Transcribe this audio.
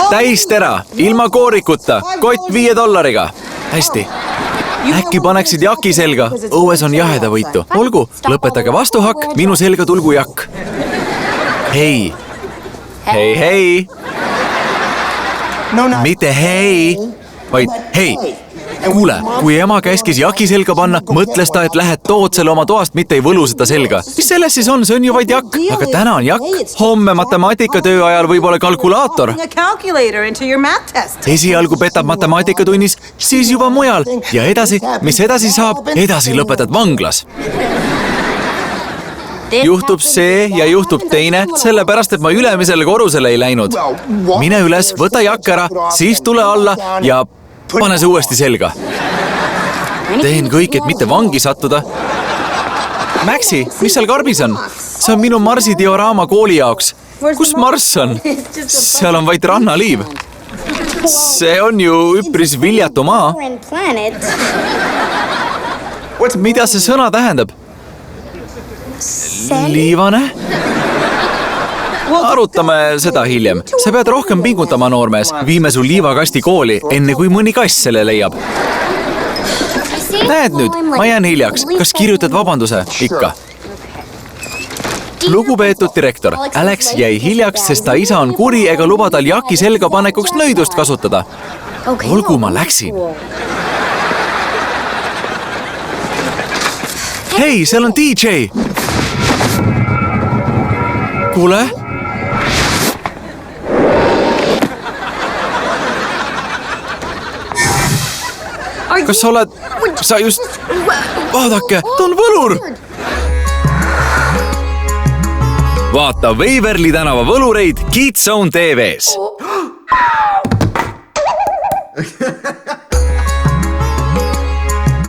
täistera, ilma koorikuta, kott $5. Hästi. Äkki paneksid jaki selga, õues on jahedavõitu. Olgu, lõpetage vastuhakk, minu selga tulgu jakk. Hei. Hei, hei. Mitte hei, vaid hei. Kuule, kui ema käskis jaki selga panna, mõtles ta, et lähed tood selle oma toast, mitte ei võlu seda selga. Mis selles siis on? See on ju vaid jakk. Aga täna on jakk. Homme matemaatikatöö ajal võib olla kalkulaator. Esialgu petab matemaatikatunnis, siis juba mujal. Ja edasi, mis edasi saab? Edasi lõpetad vanglas. Juhtub see ja juhtub teine, sellepärast, et ma ülemisele korrusele ei läinud. Mine üles, võta jakk ära, siis tule alla ja pane see uuesti selga. Teen kõik, et mitte vangi sattuda. Maxi, mis seal karbis on? See on minu Marsi dioraama kooli jaoks. Kus Marss on? Seal on vaid rannaliiv. See on ju üpris viljatu maa. Mida see sõna tähendab? Liivane? Arutame seda hiljem. Sa pead rohkem pingutama, noormees. Viime su liivakasti kooli, enne kui mõni kass selle leiab. Näed nüüd, ma jään hiljaks. Kas kirjutad vabanduse? Ikka. Lugupeetud direktor, Alex jäi hiljaks, sest ta isa on kuri ega luba tal jaki selga panekuks nõidust kasutada. Olgu, ma läksin. Hei, seal on DJ. Kuule? Kas sa oled... Sa just... Vaadake, ta on võlur! Vaata Waverly tänava võlureid Kids Zone TV-s.